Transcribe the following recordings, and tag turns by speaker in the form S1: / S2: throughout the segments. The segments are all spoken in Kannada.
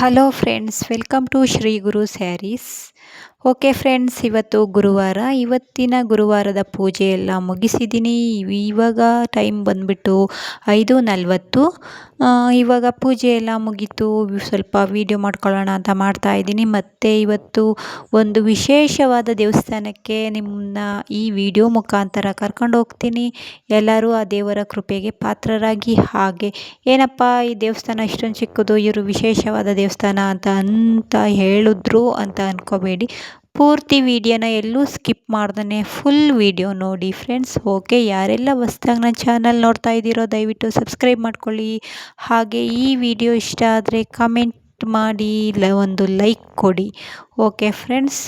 S1: Hello friends, welcome to Shri Guru Sarees. Okay friends, ಇವತ್ತು ಗುರುವಾರ. ಇವತ್ತಿನ ಗುರುವಾರದ ಪೂಜೆ ಎಲ್ಲ ಮುಗಿಸಿದ್ದೀನಿ. ಇವಾಗ ಟೈಮ್ ಬಂದುಬಿಟ್ಟು 5:40. ಇವಾಗ ಪೂಜೆ ಎಲ್ಲ ಮುಗೀತು. ಸ್ವಲ್ಪ ವೀಡಿಯೋ ಮಾಡ್ಕೊಳ್ಳೋಣ ಅಂತ ಮಾಡ್ತಾಯಿದ್ದೀನಿ. ಮತ್ತು ಇವತ್ತು ಒಂದು ವಿಶೇಷವಾದ ದೇವಸ್ಥಾನಕ್ಕೆ ನಿಮ್ಮನ್ನ ಈ ವಿಡಿಯೋ ಮುಖಾಂತರ ಕರ್ಕೊಂಡು ಹೋಗ್ತೀನಿ. ಎಲ್ಲರೂ ಆ ದೇವರ ಕೃಪೆಗೆ ಪಾತ್ರರಾಗಿ. ಹಾಗೆ ಏನಪ್ಪ ಈ ದೇವಸ್ಥಾನ ಇಷ್ಟೊಂದು ಚಿಕ್ಕದು, ಇವರು ವಿಶೇಷವಾದ ದೇವಸ್ಥಾನ ಅಂತ ಹೇಳಿದ್ರು ಅಂತ ಅಂದ್ಕೋಬೇಡಿ. ಪೂರ್ತಿ ವಿಡಿಯೋನ ಎಲ್ಲೂ ಸ್ಕಿಪ್ ಮಾಡ್ದೇ ಫುಲ್ ವಿಡಿಯೋ ನೋಡಿ ಫ್ರೆಂಡ್ಸ್. ಓಕೆ, ಯಾರೆಲ್ಲ ಹೊಸ್ದಾಗಿ ನನ್ನ ಚಾನಲ್ ನೋಡ್ತಾ ಇದ್ದೀರೋ ದಯವಿಟ್ಟು ಸಬ್ಸ್ಕ್ರೈಬ್ ಮಾಡ್ಕೊಳ್ಳಿ. ಹಾಗೆ ಈ ವಿಡಿಯೋ ಇಷ್ಟ ಆದರೆ ಕಮೆಂಟ್ ಮಾಡಿ, ಒಂದು ಲೈಕ್ ಕೊಡಿ. ಓಕೆ ಫ್ರೆಂಡ್ಸ್,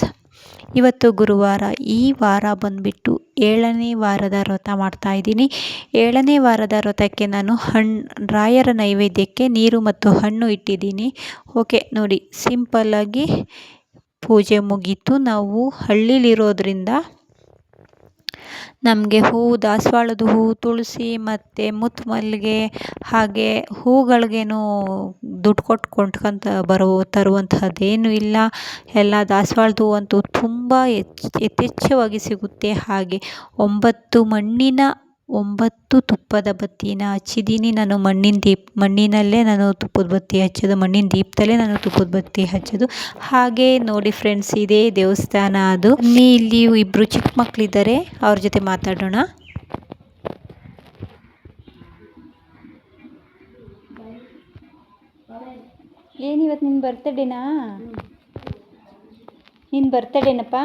S1: ಇವತ್ತು ಗುರುವಾರ. ಈ ವಾರ ಬಂದುಬಿಟ್ಟು 7ನೇ ವಾರದ ವ್ರತ ಮಾಡ್ತಾಯಿದ್ದೀನಿ. 7ನೇ ವಾರದ ವ್ರತಕ್ಕೆ ನಾನು ರಾಯರ ನೈವೇದ್ಯಕ್ಕೆ ನೀರು ಮತ್ತು ಹಣ್ಣು ಇಟ್ಟಿದ್ದೀನಿ. ಓಕೆ ನೋಡಿ, ಸಿಂಪಲ್ಲಾಗಿ ಪೂಜೆ ಮುಗೀತು. ನಾವು ಹಳ್ಳಿಲಿರೋದ್ರಿಂದ ನಮಗೆ ಹೂವು, ದಾಸವಾಳದ ಹೂವು, ತುಳಸಿ ಮತ್ತು ಮುತ್ತು ಮಲ್ಲಿಗೆ, ಹಾಗೆ ಹೂಗಳಿಗೇನು ದುಡ್ಡು ಕೊಟ್ಟು ತರುವಂತಹದ್ದೇನೂ ಇಲ್ಲ. ಎಲ್ಲ ದಾಸವಾಳದ ಹೂವಂತೂ ತುಂಬ ಯಥೇಚ್ಛವಾಗಿ ಸಿಗುತ್ತೆ. ಹಾಗೆ 9 ತುಪ್ಪದ ಬತ್ತಿನ ಹಚ್ಚಿದ್ದೀನಿ. ನಾನು ಮಣ್ಣಿನಲ್ಲೇ ನಾನು ತುಪ್ಪದ ಬತ್ತಿ ಹಚ್ಚೋದು, ಮಣ್ಣಿನ ದೀಪದಲ್ಲೇ ನಾನು ತುಪ್ಪದ ಬತ್ತಿ ಹಚ್ಚೋದು. ಹಾಗೆ ನೋಡಿ ಫ್ರೆಂಡ್ಸ್, ಇದೇ ದೇವಸ್ಥಾನ. ಅದು ಇಲ್ಲಿ ಇಬ್ಬರು ಚಿಕ್ಕ ಮಕ್ಕಳಿದ್ದಾರೆ, ಅವ್ರ ಜೊತೆ ಮಾತಾಡೋಣ. ಏನಿವತ್ತು ನಿನ್ನ ಬರ್ತಡೇನಾ? ನಿನ್ನ ಬರ್ತಡೇನಪ್ಪ?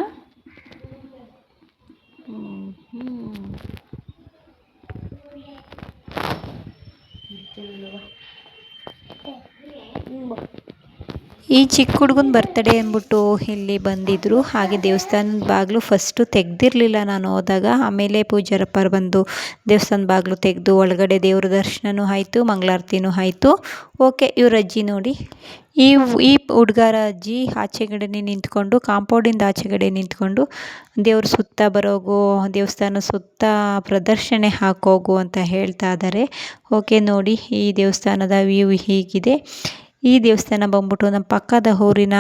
S1: ಈ ಚಿಕ್ಕ ಹುಡುಗನ ಬರ್ತಡೇ ಅಂದ್ಬಿಟ್ಟು ಇಲ್ಲಿ ಬಂದಿದ್ದರು. ಹಾಗೆ ದೇವಸ್ಥಾನದ ಬಾಗಿಲು ಫಸ್ಟು ತೆಗೆದಿರಲಿಲ್ಲ ನಾನು ಹೋದಾಗ. ಆಮೇಲೆ ಪೂಜಾರಪ್ಪರು ಬಂದು ದೇವಸ್ಥಾನದ ಬಾಗಿಲು ತೆಗೆದು ಒಳಗಡೆ ದೇವ್ರ ದರ್ಶನವೂ ಆಯಿತು, ಮಂಗಳಾರತಿನೂ ಆಯಿತು. ಓಕೆ, ಇವ್ರ ಅಜ್ಜಿ ನೋಡಿ, ಈ ಹುಡುಗರ ಅಜ್ಜಿ ಆಚೆಗಡೆ ನಿಂತ್ಕೊಂಡು, ಕಾಂಪೌಂಡಿಂದ ಆಚೆಗಡೆ ನಿಂತ್ಕೊಂಡು ದೇವ್ರ ಸುತ್ತ ಬರೋಗು, ದೇವಸ್ಥಾನ ಸುತ್ತ ಪ್ರದರ್ಶನೆ ಹಾಕೋಗು ಅಂತ ಹೇಳ್ತಾ ಇದ್ದಾರೆ. ಓಕೆ ನೋಡಿ, ಈ ದೇವಸ್ಥಾನದ ವ್ಯೂ ಹೀಗಿದೆ. ಈ ದೇವಸ್ಥಾನ ಬಂದ್ಬಿಟ್ಟು ನಮ್ಮ ಪಕ್ಕದ ಊರಿನ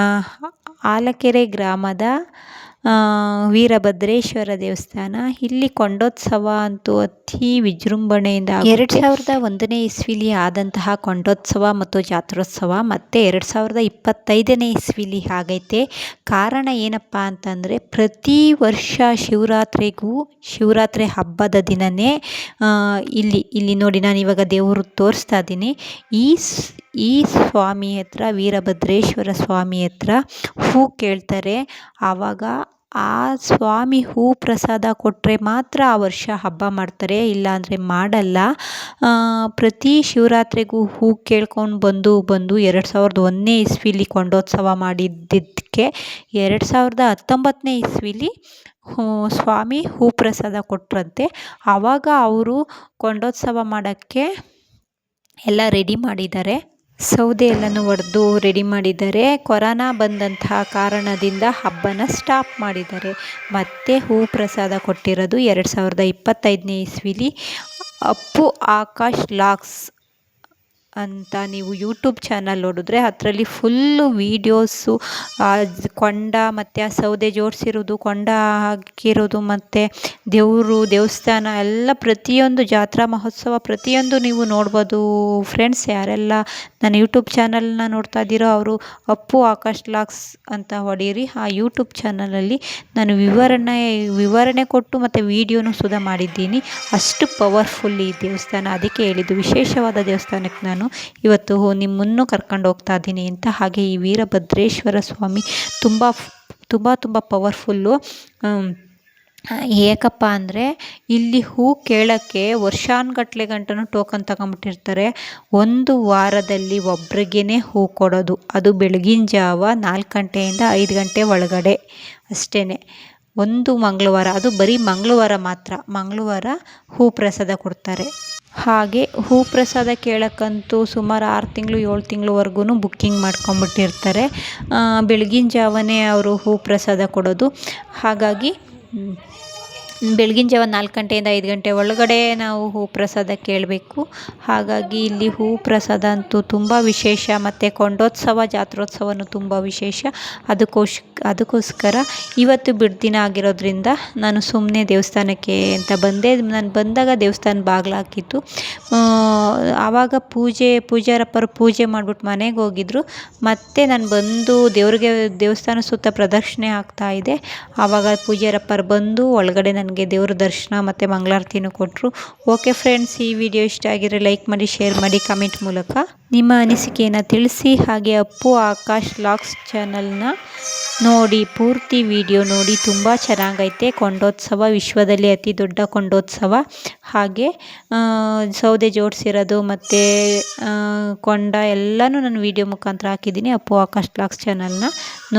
S1: ಆಲಕೆರೆ ಗ್ರಾಮದ ವೀರಭದ್ರೇಶ್ವರ ದೇವಸ್ಥಾನ. ಇಲ್ಲಿ ಕೊಂಡೋತ್ಸವ ಅಂತೂ ಅತಿ ವಿಜೃಂಭಣೆಯಿಂದ 2001ನೇ ಇಸ್ವಿಲಿ ಆದಂತಹ ಕೊಂಡೋತ್ಸವ ಮತ್ತು ಜಾತ್ರೋತ್ಸವ ಮತ್ತು 2025ನೇ ಇಸ್ವಿಲಿ ಆಗೈತೆ. ಕಾರಣ ಏನಪ್ಪ ಅಂತಂದರೆ, ಪ್ರತಿ ವರ್ಷ ಶಿವರಾತ್ರಿ ಹಬ್ಬದ ದಿನವೇ ಇಲ್ಲಿ ನೋಡಿ, ನಾನು ಇವಾಗ ದೇವರು ತೋರಿಸ್ತಾ ಇದ್ದೀನಿ. ಈ ಸ್ವಾಮಿ ಹತ್ರ, ವೀರಭದ್ರೇಶ್ವರ ಸ್ವಾಮಿ ಹತ್ರ ಹೂ ಕೇಳ್ತಾರೆ. ಆವಾಗ ಆ ಸ್ವಾಮಿ ಹೂ ಪ್ರಸಾದ ಕೊಟ್ಟರೆ ಮಾತ್ರ ಆ ವರ್ಷ ಹಬ್ಬ ಮಾಡ್ತಾರೆ, ಇಲ್ಲಾಂದರೆ ಮಾಡಲ್ಲ. ಪ್ರತಿ ಶಿವರಾತ್ರಿಗೂ ಹೂ ಕೇಳ್ಕೊಂಡು ಬಂದು 2001ನೇ ಇಸ್ವಿಲಿ ಕೊಂಡೋತ್ಸವ ಮಾಡಿದ್ದಕ್ಕೆ 2019ನೇ ಇಸ್ವಿಲಿ ಸ್ವಾಮಿ ಹೂ ಪ್ರಸಾದ ಕೊಟ್ಟರಂತೆ. ಆವಾಗ ಅವರು ಕೊಂಡೋತ್ಸವ ಮಾಡೋಕ್ಕೆ ಎಲ್ಲ ರೆಡಿ ಮಾಡಿದ್ದಾರೆ. ಸೌದೆ ಎಲ್ಲನೂ ಒಡೆದು ರೆಡಿ ಮಾಡಿದ್ದಾರೆ. ಕೊರೋನಾ ಬಂದಂತಹ ಕಾರಣದಿಂದ ಹಬ್ಬನ ಸ್ಟಾಪ್ ಮಾಡಿದ್ದಾರೆ. ಮತ್ತೆ ಹೂ ಪ್ರಸಾದ ಕೊಟ್ಟಿರೋದು 2025ನೇ ಇಸ್ವಿಲಿ. ಅಪ್ಪು ಆಕಾಶ್ ಲಾಗ್ಸ್ ಅಂತ ನೀವು ಯೂಟ್ಯೂಬ್ ಚಾನಲ್ ನೋಡಿದ್ರೆ ಅದರಲ್ಲಿ ಫುಲ್ಲು ವೀಡಿಯೋಸು, ಕೊಂಡ ಮತ್ತು ಆ ಸೌದೆ ಜೋಡಿಸಿರೋದು, ಕೊಂಡ ಹಾಕಿರೋದು ಮತ್ತು ದೇವಸ್ಥಾನ ಎಲ್ಲ, ಪ್ರತಿಯೊಂದು ಜಾತ್ರಾ ಮಹೋತ್ಸವ ಪ್ರತಿಯೊಂದು ನೀವು ನೋಡ್ಬೋದು ಫ್ರೆಂಡ್ಸ್. ಯಾರೆಲ್ಲ ನನ್ನ ಯೂಟ್ಯೂಬ್ ಚಾನಲ್ನ ನೋಡ್ತಾ ಇದ್ದೀರೋ ಅವರು ಅಪ್ಪು ಆಕಾಶ್ ಲಾಗ್ಸ್ ಅಂತ ಹೊಡೀರಿ. ಆ ಯೂಟ್ಯೂಬ್ ಚಾನಲಲ್ಲಿ ನಾನು ವಿವರಣೆ ಕೊಟ್ಟು ಮತ್ತು ವೀಡಿಯೋನೂ ಸುಧಾ ಮಾಡಿದ್ದೀನಿ. ಅಷ್ಟು ಪವರ್ಫುಲ್ ಈ ದೇವಸ್ಥಾನ. ಅದಕ್ಕೆ ಹೇಳಿದ್ದು ವಿಶೇಷವಾದ ದೇವಸ್ಥಾನಕ್ಕೆ ನಾನು ಇವತ್ತು ನಿಮ್ಮನ್ನು ಕರ್ಕೊಂಡು ಹೋಗ್ತಾ ಇದ್ದೀನಿ ಅಂತ. ಹಾಗೆ ಈ ವೀರಭದ್ರೇಶ್ವರ ಸ್ವಾಮಿ ತುಂಬ ಪವರ್ಫುಲ್ಲು. ಏಕಪ್ಪ ಅಂದರೆ ಇಲ್ಲಿ ಹೂ ಕೇಳೋಕ್ಕೆ ವರ್ಷಾನುಗಟ್ಲೆ ಗಂಟನೂ ಟೋಕನ್ ತಗೊಂಬಿಟ್ಟಿರ್ತಾರೆ. 1 ವಾರದಲ್ಲಿ ಒಬ್ರಿಗೇ ಹೂ ಕೊಡೋದು, ಅದು ಬೆಳಗಿನ ಜಾವ 4 ಗಂಟೆಯಿಂದ 5 ಗಂಟೆ ಒಳಗಡೆ ಅಷ್ಟೇ. ಒಂದು ಮಂಗಳವಾರ, ಅದು ಬರೀ ಮಂಗಳವಾರ ಮಾತ್ರ, ಮಂಗಳವಾರ ಹೂ ಪ್ರಸಾದ ಕೊಡ್ತಾರೆ. ಹಾಗೆ ಹೂ ಪ್ರಸಾದ ಕೇಳೋಕ್ಕಂತೂ ಸುಮಾರು 6 ತಿಂಗಳು 7 ತಿಂಗಳವರೆಗೂ ಬುಕ್ಕಿಂಗ್ ಮಾಡ್ಕೊಂಬಿಟ್ಟಿರ್ತಾರೆ. ಬೆಳಗಿನ ಜಾವನೇ ಅವರು ಹೂ ಪ್ರಸಾದ ಕೊಡೋದು. ಹಾಗಾಗಿ ಬೆಳಗಿನ ಜಾವ 4 ಗಂಟೆಯಿಂದ 5 ಗಂಟೆ ಒಳಗಡೆ ನಾವು ಹೂ ಪ್ರಸಾದ ಕೇಳಬೇಕು. ಹಾಗಾಗಿ ಇಲ್ಲಿ ಹೂ ಪ್ರಸಾದ ಅಂತೂ ತುಂಬ ವಿಶೇಷ, ಮತ್ತು ಕೊಂಡೋತ್ಸವ ಜಾತ್ರೋತ್ಸವನೂ ತುಂಬ ವಿಶೇಷ. ಅದಕ್ಕೋಸ್ಕರ ಇವತ್ತು ಬಿಡ್ದಿನ ಆಗಿರೋದ್ರಿಂದ ನಾನು ಸುಮ್ಮನೆ ದೇವಸ್ಥಾನಕ್ಕೆ ಅಂತ ಬಂದೆ. ನಾನು ಬಂದಾಗ ದೇವಸ್ಥಾನ ಬಾಗಿಲು ಹಾಕಿತ್ತು. ಆವಾಗ ಪೂಜಾರಪ್ಪರು ಪೂಜೆ ಮಾಡಿಬಿಟ್ಟು ಮನೆಗೆ ಹೋಗಿದ್ರು. ಮತ್ತು ನಾನು ಬಂದು ದೇವಸ್ಥಾನ ಸುತ್ತ ಪ್ರದಕ್ಷಿಣೆ ಆಗ್ತಾಯಿದ್ದೆ. ಆವಾಗ ಪೂಜಾರಪ್ಪರು ಬಂದು ಒಳಗಡೆ ನನಗೆ ದೇವ್ರ ದರ್ಶನ ಮತ್ತು ಮಂಗಳಾರತಿನೂ ಕೊಟ್ಟರು. ಓಕೆ ಫ್ರೆಂಡ್ಸ್, ಈ ವಿಡಿಯೋ ಇಷ್ಟ ಆಗಿದ್ರೆ ಲೈಕ್ ಮಾಡಿ, ಶೇರ್ ಮಾಡಿ, ಕಮೆಂಟ್ ಮೂಲಕ ನಿಮ್ಮ ಅನಿಸಿಕೆಯನ್ನು ತಿಳಿಸಿ. ಹಾಗೆ ಅಪ್ಪು ಆಕಾಶ್ ವ್ಲಾಗ್ಸ್ ಚಾನಲ್ನ ನೋಡಿ, ಪೂರ್ತಿ ವಿಡಿಯೋ ನೋಡಿ, ತುಂಬ ಚೆನ್ನಾಗೈತೆ. ಕೊಂಡೋತ್ಸವ ವಿಶ್ವದಲ್ಲಿ ಅತಿ ದೊಡ್ಡ ಕೊಂಡೋತ್ಸವ. ಹಾಗೆ ಸೌದೆ ಜೋಡಿಸಿರೋದು ಮತ್ತು ಕೊಂಡ ಎಲ್ಲನೂ ನಾನು ವಿಡಿಯೋ ಮುಖಾಂತರ ಹಾಕಿದ್ದೀನಿ. ಅಪ್ಪು ಆಕಾಶ್ ವ್ಲಾಗ್ಸ್ ಚಾನಲ್ನ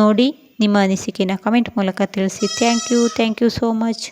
S1: ನೋಡಿ ನಿಮ್ಮ ಅನಿಸಿಕೆನ ಕಮೆಂಟ್ ಮೂಲಕ ತಿಳಿಸಿ. Thank you so much.